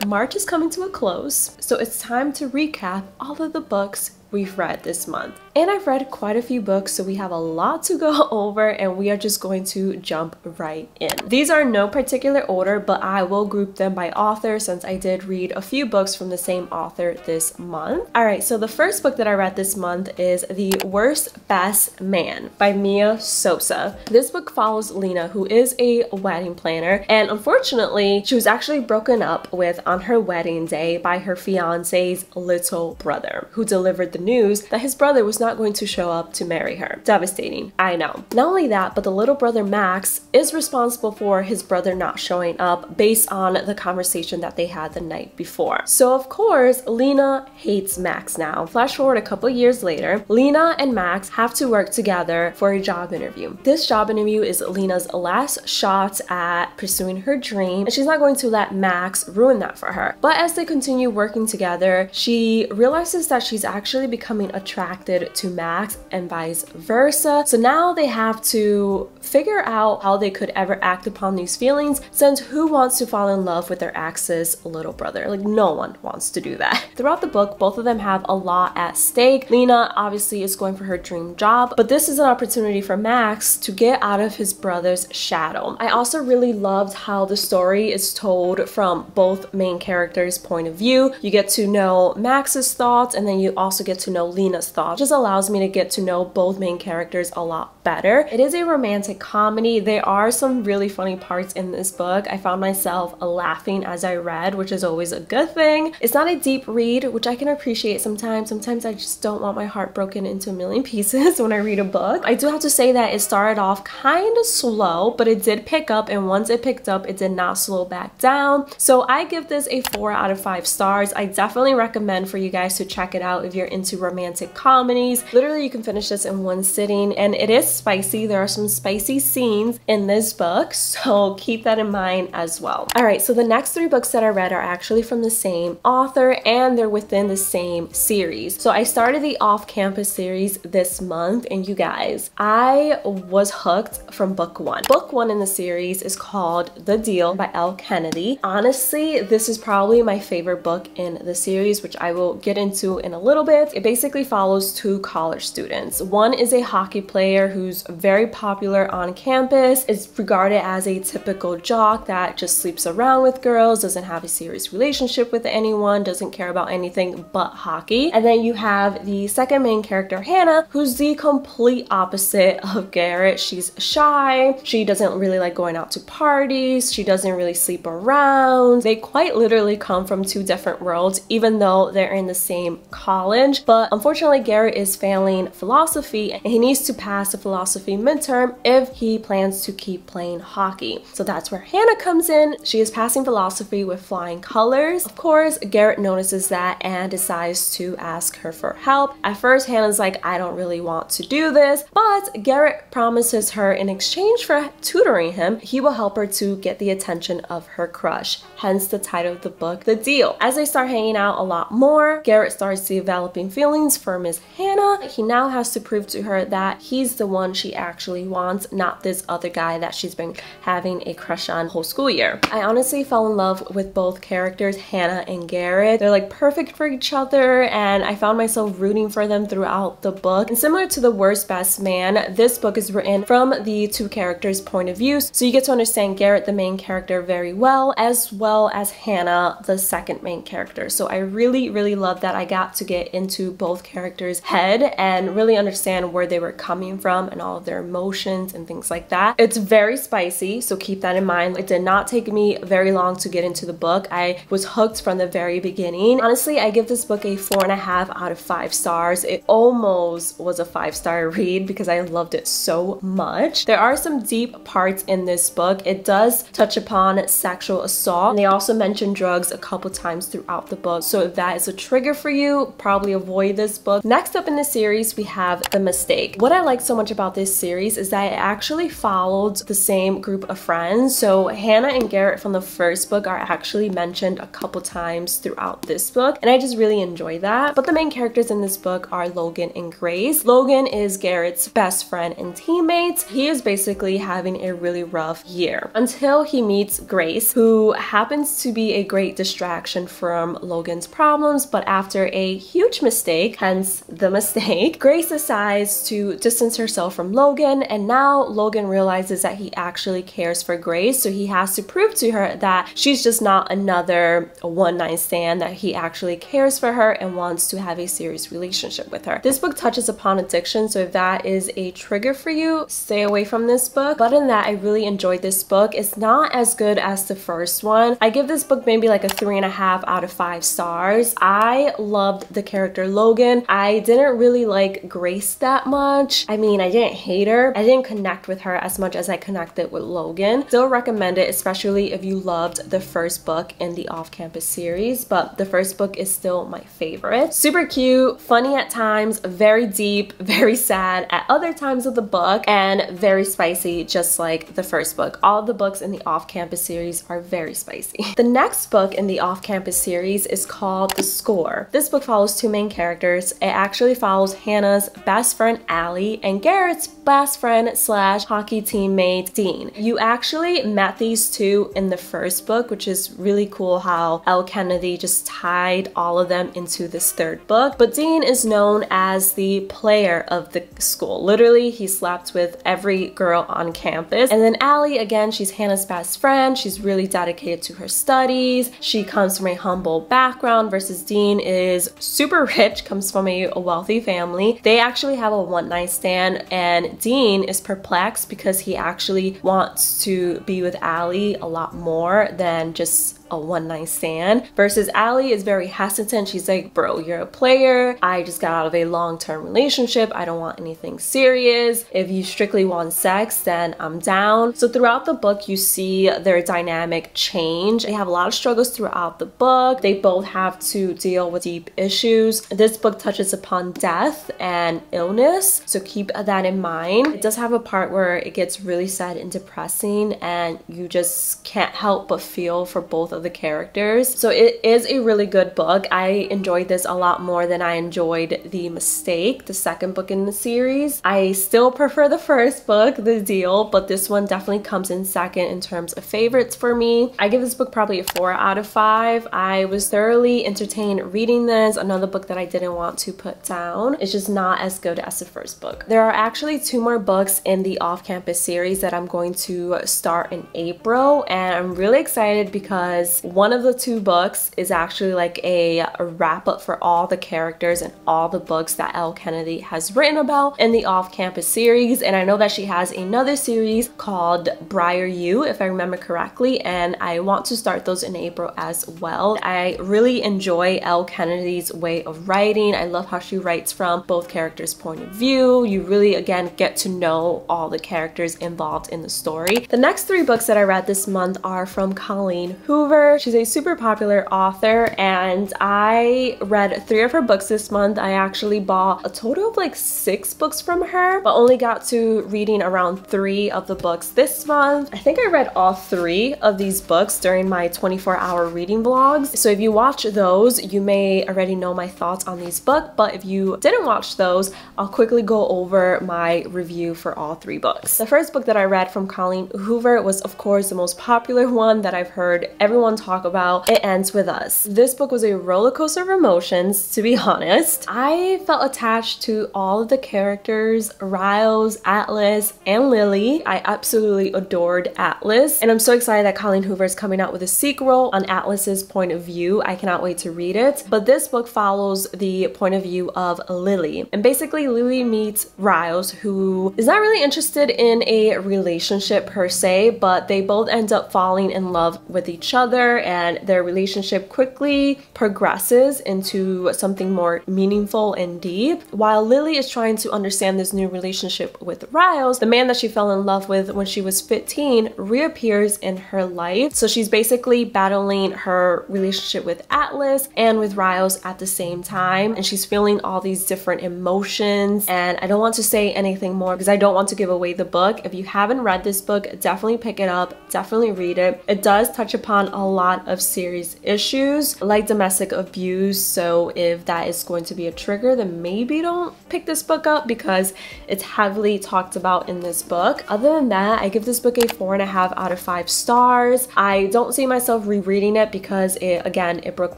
March is coming to a close, so it's time to recap all of the books we've read this month. And I've read quite a few books, so we have a lot to go over, and we are just going to jump right in. These are no particular order, but I will group them by author since I did read a few books from the same author this month. Alright, so the first book that I read this month is The Worst Best Man by Mia Sosa. This book follows Lena, who is a wedding planner, and unfortunately, she was actually broken up with on her wedding day by her fiance's little brother, who delivered the news that his brother was not going to show up to marry her. Devastating, I know. Not only that, but the little brother Max is responsible for his brother not showing up based on the conversation that they had the night before. So of course, Lena hates Max now. Flash forward a couple years later, Lena and Max have to work together for a job interview. This job interview is Lena's last shot at pursuing her dream, and she's not going to let Max ruin that for her. But as they continue working together, she realizes that she's actually becoming attracted to Max and vice versa. So now they have to figure out how they could ever act upon these feelings, since who wants to fall in love with their ex's little brother? Like, no one wants to do that. Throughout the book, both of them have a lot at stake. Lena obviously is going for her dream job, but this is an opportunity for Max to get out of his brother's shadow. I also really loved how the story is told from both main characters' point of view. You get to know Max's thoughts, and then you also get to know Lena's thoughts. It just allows me to get to know both main characters a lot better. It is a romantic comedy. There are some really funny parts in this book. I found myself laughing as I read, which is always a good thing. It's not a deep read, which I can appreciate sometimes. Sometimes I just don't want my heart broken into a million pieces when I read a book. I do have to say that it started off kind of slow, but it did pick up, and once it picked up, it did not slow back down. So I give this a 4 out of 5 stars. I definitely recommend for you guys to check it out if you're into romantic comedies. Literally, you can finish this in one sitting, and it is spicy. There are some spicy scenes in this book, so keep that in mind as well. Alright, so the next 3 books that I read are actually from the same author, and they're within the same series. So I started the Off-Campus series this month, and you guys, I was hooked from book 1. Book 1 in the series is called The Deal by Elle Kennedy. Honestly, this is probably my favorite book in the series, which I will get into in a little bit. It basically follows 2 college students. One is a hockey player who's very popular on campus, is regarded as a typical jock that just sleeps around with girls, doesn't have a serious relationship with anyone, doesn't care about anything but hockey. And then you have the second main character, Hannah, who's the complete opposite of Garrett. She's shy, she doesn't really like going out to parties, she doesn't really sleep around. They quite literally come from 2 different worlds, even though they're in the same college. But unfortunately, Garrett is failing philosophy, and he needs to pass the philosophy midterm if he plans to keep playing hockey. So that's where Hannah comes in. She is passing philosophy with flying colors. Of course, Garrett notices that and decides to ask her for help. At first, Hannah's like, I don't really want to do this, but Garrett promises her in exchange for tutoring him, he will help her to get the attention of her crush. Hence the title of the book, The Deal. As they start hanging out a lot more, Garrett starts developing feelings for Miss Hannah. He now has to prove to her that he's the one she actually wants, not this other guy that she's been having a crush on the whole school year. I honestly fell in love with both characters, Hannah and Garrett. They're like perfect for each other, and I found myself rooting for them throughout the book. And similar to The Worst Best Man, this book is written from the 2 characters' point of views, so you get to understand Garrett, the main character, very well as Hannah, the second main character. So I really love that I got to get into both characters' head and really understand where they were coming from and all of their emotions and things like that. It's very spicy, so keep that in mind. It did not take me very long to get into the book. I was hooked from the very beginning. Honestly, I give this book a 4.5 out of 5 stars. It almost was a 5-star read because I loved it so much. There are some deep parts in this book. It does touch upon sexual assault, and they also mention drugs a couple times throughout the book. So if that is a trigger for you, probably avoid this book. Next up in the series, we have The Mistake. What I like so much about about this series is that it actually followed the same group of friends. So Hannah and Garrett from the first book are actually mentioned a couple times throughout this book, and I just really enjoy that. But the main characters in this book are Logan and Grace. Logan is Garrett's best friend and teammate. He is basically having a really rough year until he meets Grace, who happens to be a great distraction from Logan's problems. But after a huge mistake, hence the mistake, Grace decides to distance herself from Logan, and now Logan realizes that he actually cares for Grace, so he has to prove to her that she's just not another one-night stand, that he actually cares for her and wants to have a serious relationship with her. This book touches upon addiction, so if that is a trigger for you, stay away from this book. But in that, I really enjoyed this book. It's not as good as the first one. I give this book maybe like a 3.5 out of 5 stars. I loved the character Logan. I didn't really like Grace that much. I mean, I didn't hate her. I didn't connect with her as much as I connected with Logan. Still recommend it, especially if you loved the first book in the off-campus series, but the first book is still my favorite. Super cute, funny at times, very deep, very sad at other times of the book, and very spicy, just like the first book. All of the books in the off-campus series are very spicy. The next book in the off-campus series is called The Score. This book follows two main characters. It actually follows Hannah's best friend Allie and Garrett's best friend slash hockey teammate Dean. You actually met these two in the first book, which is really cool how Elle Kennedy just tied all of them into this third book. But Dean is known as the player of the school. Literally, he slept with every girl on campus. And then Allie, again, she's Hannah's best friend. She's really dedicated to her studies. She comes from a humble background versus Dean is super rich, comes from a wealthy family. They actually have a one-night stand, and Dean is perplexed because he actually wants to be with Allie a lot more than just a one-night stand, versus Allie is very hesitant. She's like, bro, you're a player. I just got out of a long-term relationship. I don't want anything serious. If you strictly want sex, then I'm down. So throughout the book, you see their dynamic change. They have a lot of struggles throughout the book. They both have to deal with deep issues. This book touches upon death and illness, so keep that in mind. It does have a part where it gets really sad and depressing, and you just can't help but feel for both of the characters. So it is a really good book. I enjoyed this a lot more than I enjoyed The Mistake, the second book in the series. I still prefer the first book, The Deal, but this one definitely comes in second in terms of favorites for me. I give this book probably a 4 out of 5. I was thoroughly entertained reading this. Another book that I didn't want to put down. It's just not as good as the first book. There are actually 2 more books in the off-campus series that I'm going to start in April, and I'm really excited because one of the 2 books is actually like a wrap-up for all the characters and all the books that Elle Kennedy has written about in the off-campus series. And I know that she has another series called Briar U, if I remember correctly, and I want to start those in April as well. I really enjoy Elle Kennedy's way of writing. I love how she writes from both characters' point of view. You really, again, get to know all the characters involved in the story. The next 3 books that I read this month are from Colleen Hoover. She's a super popular author, and I read 3 of her books this month. I actually bought a total of like 6 books from her, but only got to reading around 3 of the books this month. I think I read all 3 of these books during my 24-hour reading vlogs. So if you watch those, you may already know my thoughts on these books, but if you didn't watch those, I'll quickly go over my review for all 3 books. The first book that I read from Colleen Hoover was, of course, the most popular one that I've heard everyone talk about. It Ends With Us. This book was a roller coaster of emotions, to be honest. I felt attached to all of the characters, Riles, Atlas, and Lily. I absolutely adored Atlas, and I'm so excited that Colleen Hoover is coming out with a sequel on Atlas's point of view. I cannot wait to read it. But this book follows the point of view of Lily, and basically Lily meets Riles, who is not really interested in a relationship per se, but they both end up falling in love with each other. other, and their relationship quickly progresses into something more meaningful and deep. While Lily is trying to understand this new relationship with Riles, the man that she fell in love with when she was 15 reappears in her life. So she's basically battling her relationship with Atlas and with Riles at the same time, and she's feeling all these different emotions. And I don't want to say anything more because I don't want to give away the book. If you haven't read this book, definitely pick it up, definitely read it. It does touch upon a lot of serious issues like domestic abuse, so if that is going to be a trigger, then maybe don't pick this book up because it's heavily talked about in this book. Other than that, I give this book a 4.5 out of 5 stars. I don't see myself rereading it because it broke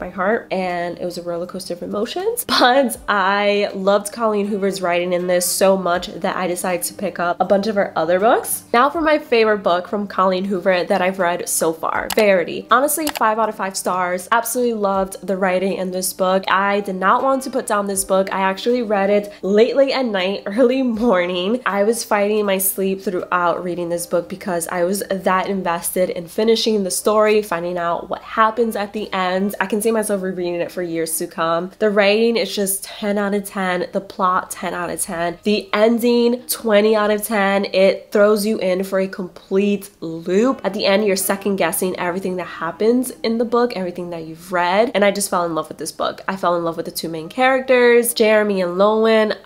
my heart and it was a roller coaster of emotions, but I loved Colleen Hoover's writing in this so much that I decided to pick up a bunch of her other books. Now for my favorite book from Colleen Hoover that I've read so far, Verity. Honestly, 5 out of 5 stars. Absolutely loved the writing in this book. I did not want to put down this book. I actually read it late at night, early morning. I was fighting my sleep throughout reading this book because I was that invested in finishing the story, finding out what happens at the end. I can see myself rereading it for years to come. The writing is just 10 out of 10. The plot, 10 out of 10. The ending, 20 out of 10. It throws you in for a complete loop. At the end, you're second guessing everything that happens in the book, everything that you've read, and I just fell in love with this book. I fell in love with the two main characters, Jeremy and Lowen.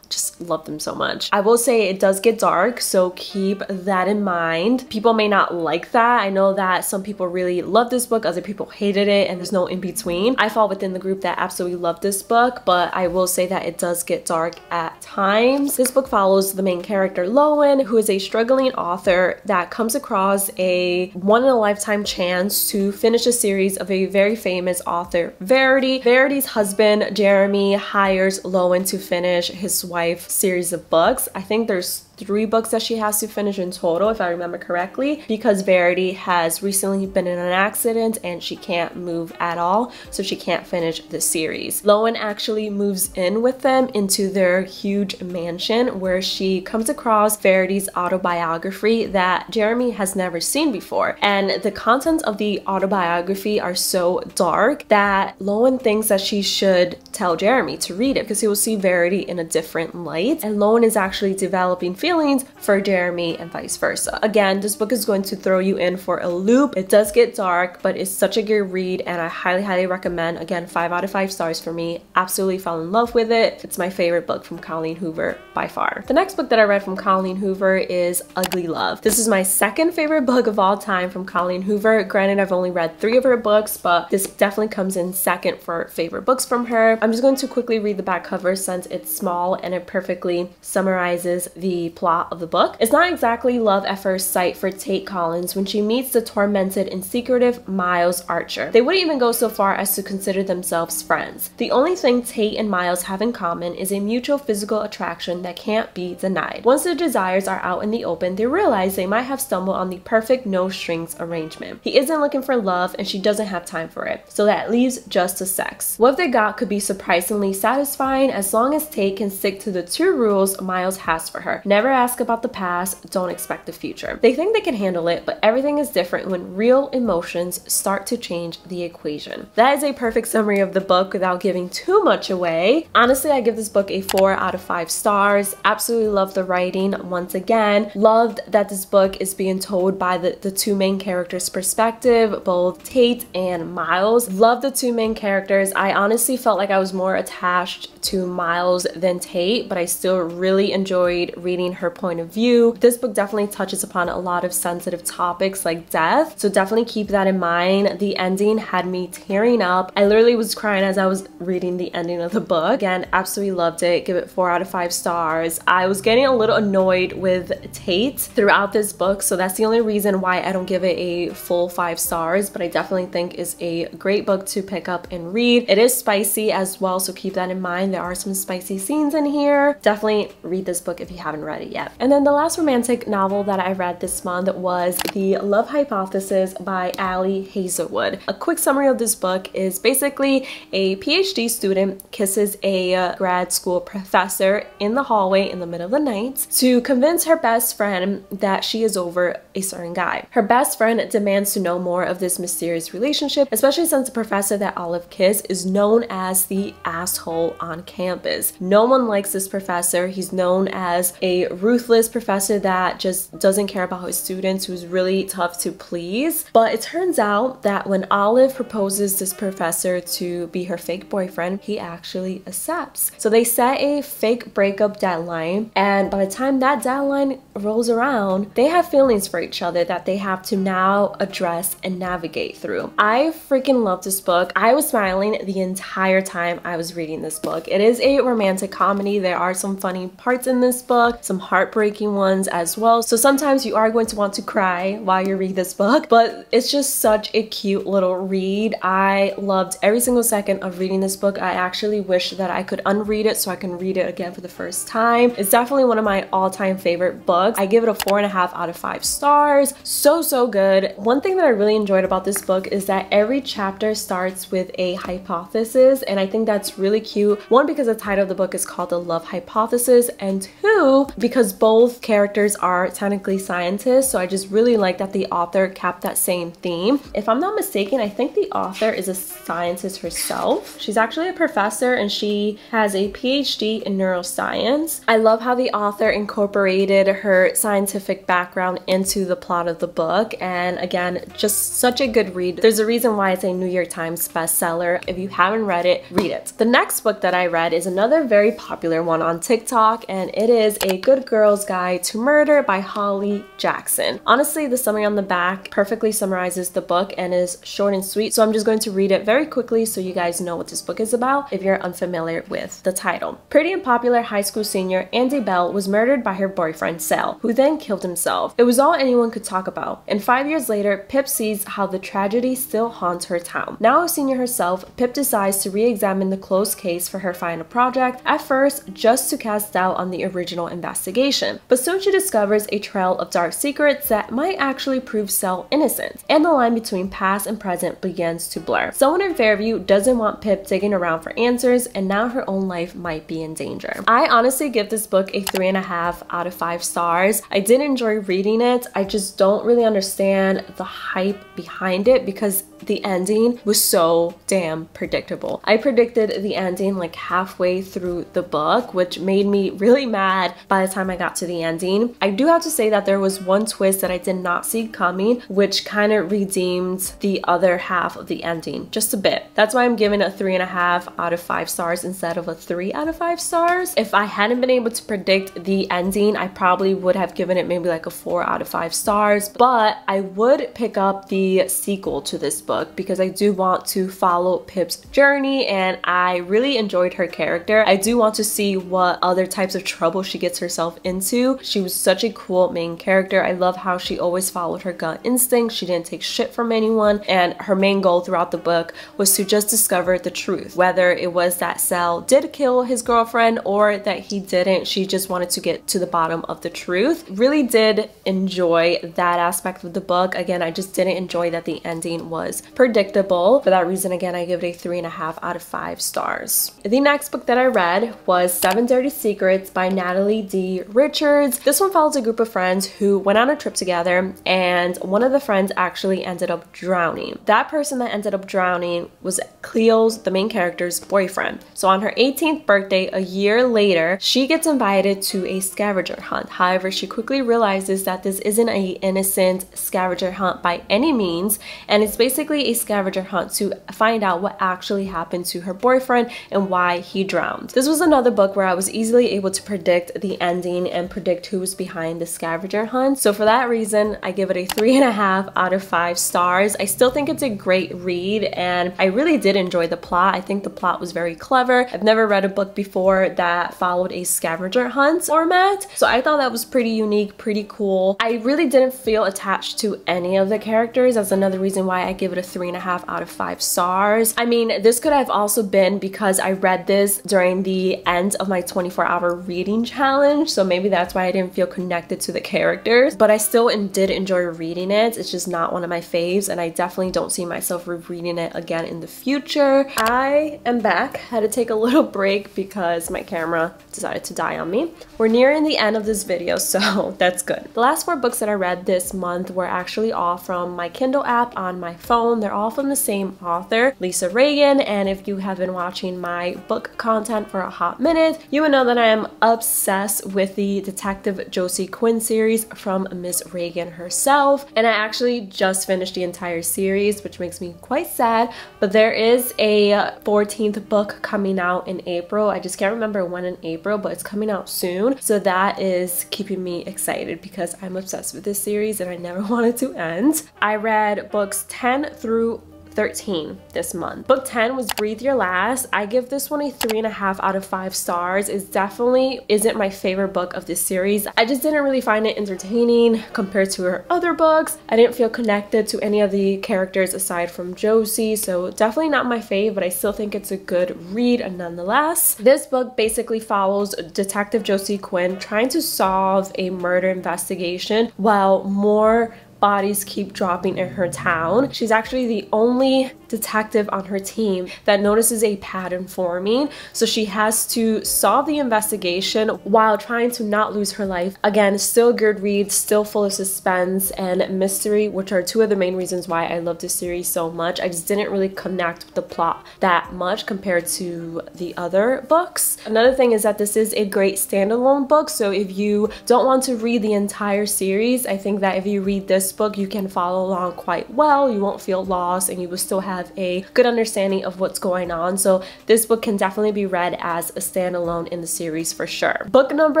Just love them so much. I will say it does get dark, so keep that in mind. People may not like that. I know that some people really love this book, other people hated it, and there's no in between. I fall within the group that absolutely loved this book, but I will say that it does get dark at times. This book follows the main character Lowen, who is a struggling author that comes across a one-in-a-lifetime chance to finish a series of a very famous author, Verity. Verity's husband, Jeremy, hires Lowen to finish his wife's series of books. I think there's 3 books that she has to finish in total, if I remember correctly, because Verity has recently been in an accident and she can't move at all, so she can't finish the series. Lowen actually moves in with them into their huge mansion where she comes across Verity's autobiography that Jeremy has never seen before. And the contents of the autobiography are so dark that Lowen thinks that she should tell Jeremy to read it because he will see Verity in a different light, and Lowen is actually developing feelings for Jeremy and vice versa. Again, this book is going to throw you in for a loop. It does get dark, but it's such a good read and I highly recommend. Again, 5 out of 5 stars for me. Absolutely fell in love with it. It's my favorite book from Colleen Hoover by far. The next book that I read from Colleen Hoover is Ugly Love. This is my second favorite book of all time from Colleen Hoover. Granted, I've only read 3 of her books, but this definitely comes in second for favorite books from her. I'm just going to quickly read the back cover since it's small and it perfectly summarizes the plot of the book. It's not exactly love at first sight for Tate Collins when she meets the tormented and secretive Miles Archer. They wouldn't even go so far as to consider themselves friends. The only thing Tate and Miles have in common is a mutual physical attraction that can't be denied. Once their desires are out in the open, they realize they might have stumbled on the perfect no-strings arrangement. He isn't looking for love and she doesn't have time for it, so that leaves just the sex. What they got could be surprisingly satisfying as long as Tate can stick to the 2 rules Miles has for her. Never ask about the past, don't expect the future. They think they can handle it, but everything is different when real emotions start to change the equation. That is a perfect summary of the book without giving too much away. Honestly, I give this book a 4 out of 5 stars. Absolutely love the writing once again. Loved that this book is being told by the 2 main characters' perspective, both Tate and Miles. Love the 2 main characters. I honestly felt like I was more attached to Miles than Tate, but I still really enjoyed reading her point of view. This book definitely touches upon a lot of sensitive topics like death, so definitely keep that in mind. The ending had me tearing up. I literally was crying as I was reading the ending of the book. Again, absolutely loved it. Give it 4 out of 5 stars. I was getting a little annoyed with Tate throughout this book, so that's the only reason why I don't give it a full 5 stars, but I definitely think is a great book to pick up and read. It is spicy as as well, so keep that in mind. There are some spicy scenes in here. Definitely read this book if you haven't read it yet. And then the last romantic novel that I read this month was The Love Hypothesis by Ali Hazelwood. A quick summary of this book is basically a PhD student kisses a grad school professor in the hallway in the middle of the night to convince her best friend that she is over a certain guy. Her best friend demands to know more of this mysterious relationship, especially since the professor that Olive kissed is known as the asshole on campus. No one likes this professor. He's known as a ruthless professor that just doesn't care about his students, who's really tough to please. But it turns out that when Olive proposes this professor to be her fake boyfriend, he actually accepts. So they set a fake breakup deadline, and by the time that deadline rolls around, they have feelings for each other that they have to now address and navigate through. I freaking love this book. I was smiling the entire time I was reading this book. It is a romantic comedy. There are some funny parts in this book, some heartbreaking ones as well. So sometimes you are going to want to cry while you read this book, but it's just such a cute little read. I loved every single second of reading this book. I actually wish that I could unread it so I can read it again for the first time. It's definitely one of my all-time favorite books. I give it a 4.5 out of 5 stars. So good. One thing that I really enjoyed about this book is that every chapter starts with a hypothesis, and I think that's really cute. One, because the title of the book is called The Love Hypothesis, and two, because both characters are technically scientists, so I just really like that the author kept that same theme. If I'm not mistaken, I think the author is a scientist herself. She's actually a professor and she has a PhD in neuroscience. I love how the author incorporated her scientific background into the plot of the book, and again, just such a good read. There's a reason why it's a New York Times bestseller. If you haven't read it, read it. The next book that I read is another very popular one on TikTok, and it is A Good Girl's Guide to Murder by Holly Jackson. Honestly, the summary on the back perfectly summarizes the book and is short and sweet, so I'm just going to read it very quickly so you guys know what this book is about if you're unfamiliar with the title. Pretty and popular high school senior Andy Bell was murdered by her boyfriend Sal, who then killed himself. It was all anyone could talk about, and 5 years later, Pip sees how the tragedy still haunts her town. Now a senior herself, Pip decides to re-examine the closed case for her final project, at first just to cast doubt on the original investigation. But soon she discovers a trail of dark secrets that might actually prove Sal innocent, and the line between past and present begins to blur. Someone in Fairview doesn't want Pip digging around for answers, and now her own life might be in danger. I honestly give this book a 3.5 out of 5 stars. I did enjoy reading it. I just don't really understand the hype behind it because the ending was so damn predictable. I predicted the ending like halfway through the book, which made me really mad by the time I got to the ending. I do have to say that there was one twist that I did not see coming, which kind of redeemed the other half of the ending just a bit. That's why I'm giving it a 3.5 out of 5 stars instead of a 3 out of 5 stars. If I hadn't been able to predict the ending, I probably would have given it maybe like a 4 out of 5 stars, but I would pick up the sequel to this book because I do want to follow Pip's journey, and I really enjoyed her character. I do want to see what other types of trouble she gets herself into. She was such a cool main character. I love how she always followed her gut instinct. She didn't take shit from anyone, and her main goal throughout the book was to just discover the truth. Whether it was that Sal did kill his girlfriend or that he didn't, she just wanted to get to the bottom of the truth. Really did enjoy that aspect of the book. Again, I just didn't enjoy that the ending was predictable. For that reason, again, I give it a 3.5 out of 5 stars. The next book that I read was 7 Dirty Secrets by Natalie D. Richards. This one follows a group of friends who went on a trip together, and one of the friends actually ended up drowning. That person that ended up drowning was Cleo's, the main character's boyfriend. So on her 18th birthday, a year later, she gets invited to a scavenger hunt. However, she quickly realizes that this isn't an innocent scavenger hunt by any means, and it's basically a scavenger hunt to find out what actually happened to her boyfriend and why he drowned. This was another book where I was easily able to predict the ending and predict who was behind the scavenger hunt. So for that reason, I give it a 3.5 out of 5 stars. I still think it's a great read, and I really did enjoy the plot. I think the plot was very clever. I've never read a book before that followed a scavenger hunt format, so I thought that was pretty unique, pretty cool. I really didn't feel attached to any of the characters. That's another reason why I give it a 3.5 out of 5 stars. I mean, this could have also also been because I read this during the end of my 24-hour reading challenge, so maybe that's why I didn't feel connected to the characters, but I still did enjoy reading it. It's just not one of my faves, and I definitely don't see myself rereading it again in the future. I am back. Had to take a little break because my camera decided to die on me. We're nearing the end of this video, so that's good. The last 4 books that I read this month were actually all from my Kindle app on my phone. They're all from the same author, Lisa Reagan, and if you have been watching my book content for a hot minute, you would know that I am obsessed with the Detective Josie Quinn series from Miss Reagan herself, and I actually just finished the entire series, which makes me quite sad, but there is a 14th book coming out in April. I just can't remember when in April, but it's coming out soon, so that is keeping me excited because I'm obsessed with this series and I never want it to end. I read books 10 through 13 this month. Book 10 was Breathe Your Last. I give this one a 3.5 out of 5 stars. It definitely isn't my favorite book of this series. I just didn't really find it entertaining compared to her other books. I didn't feel connected to any of the characters aside from Josie, so definitely not my fave, but I still think it's a good read nonetheless. This book basically follows Detective Josie Quinn trying to solve a murder investigation while more bodies keep dropping in her town. She's actually the only detective on her team that notices a pattern forming, so she has to solve the investigation while trying to not lose her life. Again, still a good read, still full of suspense and mystery, which are 2 of the main reasons why I love this series so much. I just didn't really connect with the plot that much compared to the other books. Another thing is that this is a great standalone book, so if you don't want to read the entire series, I think that if you read this book, you can follow along quite well. You won't feel lost and you will still have a good understanding of what's going on. So this book can definitely be read as a standalone in the series for sure. Book number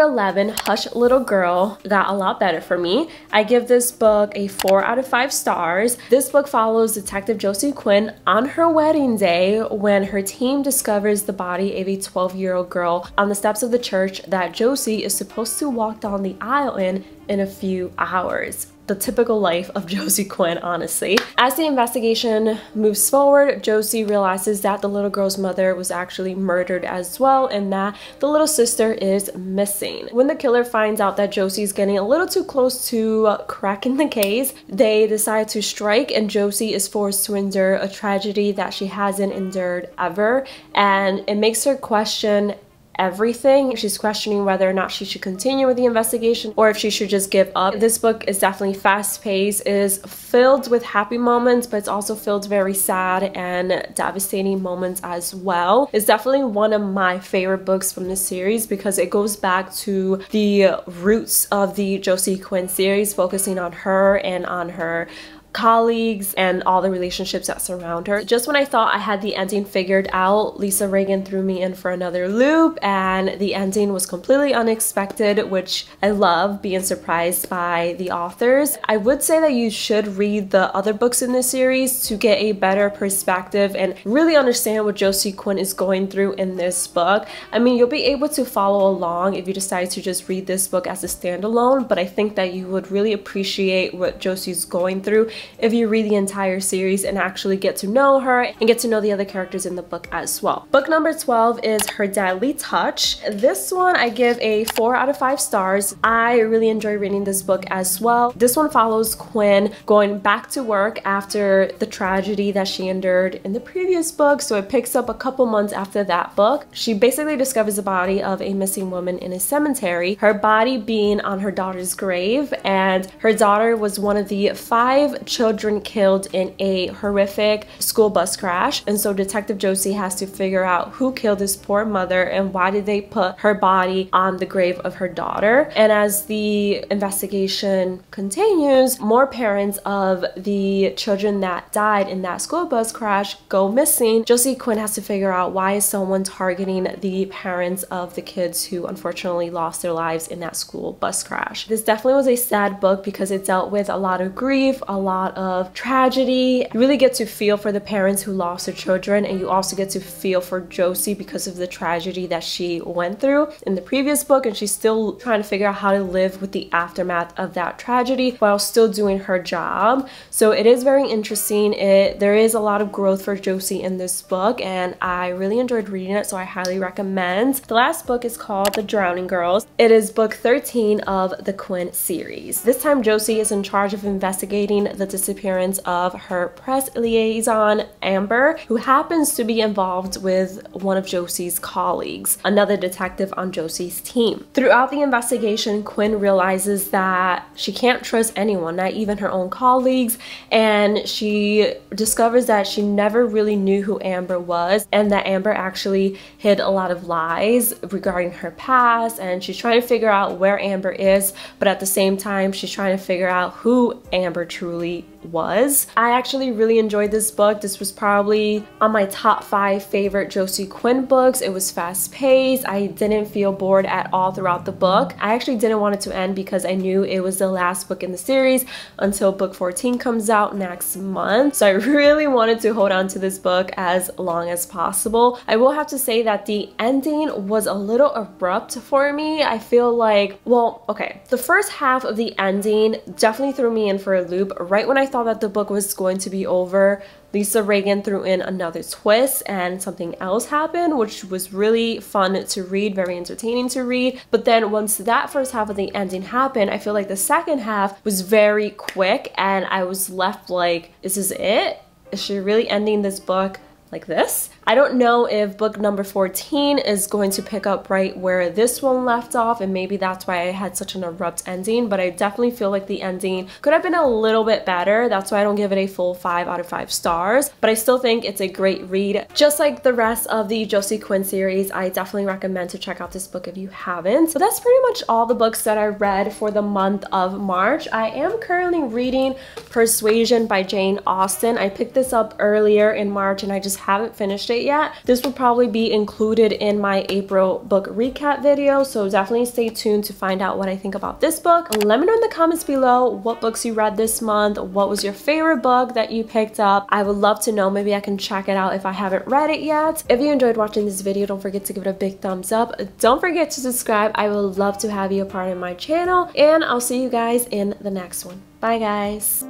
11, Hush Little Girl, got a lot better for me. I give this book a 4 out of 5 stars. This book follows Detective Josie Quinn on her wedding day when her team discovers the body of a 12-year-old girl on the steps of the church that Josie is supposed to walk down the aisle in a few hours. The typical life of Josie Quinn, honestly. As the investigation moves forward, Josie realizes that the little girl's mother was actually murdered as well and that the little sister is missing. When the killer finds out that Josie's getting a little too close to cracking the case, they decide to strike and Josie is forced to endure a tragedy that she hasn't endured ever, and it makes her question everything. She's questioning whether or not she should continue with the investigation or if she should just give up. This book is definitely fast-paced, is filled with happy moments, but it's also filled very sad and devastating moments as well. It's definitely one of my favorite books from this series because it goes back to the roots of the Josie Quinn series, focusing on her and on her colleagues and all the relationships that surround her. Just when I thought I had the ending figured out, Lisa Reagan threw me in for another loop and the ending was completely unexpected, which I love, being surprised by the authors. I would say that you should read the other books in this series to get a better perspective and really understand what Josie Quinn is going through in this book. I mean, you'll be able to follow along if you decide to just read this book as a standalone, but I think that you would really appreciate what Josie's going through if you read the entire series and actually get to know her and get to know the other characters in the book as well. Book number 12 is Her Deadly Touch. This one I give a 4 out of 5 stars. I really enjoy reading this book as well. This one follows Quinn going back to work after the tragedy that she endured in the previous book, so it picks up a couple months after that book. She basically discovers the body of a missing woman in a cemetery, her body being on her daughter's grave, and her daughter was one of the 5 children killed in a horrific school bus crash. And so Detective Josie has to figure out who killed this poor mother and why did they put her body on the grave of her daughter. And as the investigation continues, more parents of the children that died in that school bus crash go missing. Josie Quinn has to figure out why is someone targeting the parents of the kids who unfortunately lost their lives in that school bus crash. This definitely was a sad book because it dealt with a lot of grief, a lot lot of tragedy. You really get to feel for the parents who lost their children, and you also get to feel for Josie because of the tragedy that she went through in the previous book, and she's still trying to figure out how to live with the aftermath of that tragedy while still doing her job. So it is very interesting. There is a lot of growth for Josie in this book, and I really enjoyed reading it, so I highly recommend. The last book is called The Drowning Girls. It is book 13 of the Quinn series. This time Josie is in charge of investigating the disappearance of her press liaison, Amber, who happens to be involved with one of Josie's colleagues, another detective on Josie's team. Throughout the investigation, Quinn realizes that she can't trust anyone, not even her own colleagues, and she discovers that she never really knew who Amber was, and that Amber actually hid a lot of lies regarding her past, and she's trying to figure out where Amber is, but at the same time she's trying to figure out who Amber truly was. I actually really enjoyed this book. This was probably on my top 5 favorite Josie Quinn books. It was fast-paced. I didn't feel bored at all throughout the book. I actually didn't want it to end because I knew it was the last book in the series until book 14 comes out next month. So I really wanted to hold on to this book as long as possible. I will have to say that the ending was a little abrupt for me. I feel like, well, okay, the first half of the ending definitely threw me in for a loop. Right when I thought that the book was going to be over, Lisa Reagan threw in another twist and something else happened, which was really fun to read, very entertaining to read. But then once that first half of the ending happened, I feel like the second half was very quick, and I was left like, is this it? Is she really ending this book like this? I don't know if book number 14 is going to pick up right where this one left off, and maybe that's why I had such an abrupt ending, but I definitely feel like the ending could have been a little bit better. That's why I don't give it a full 5 out of 5 stars, but I still think it's a great read. Just like the rest of the Josie Quinn series, I definitely recommend to check out this book if you haven't. So that's pretty much all the books that I read for the month of March. I am currently reading Persuasion by Jane Austen. I picked this up earlier in March and I just haven't finished it yet. This will probably be included in my April book recap video, so definitely stay tuned to find out what I think about this book. Let me know in the comments below what books you read this month. What was your favorite book that you picked up? I would love to know. Maybe I can check it out if I haven't read it yet. If you enjoyed watching this video, don't forget to give it a big thumbs up. Don't forget to subscribe. I would love to have you a part of my channel, and I'll see you guys in the next one. Bye guys.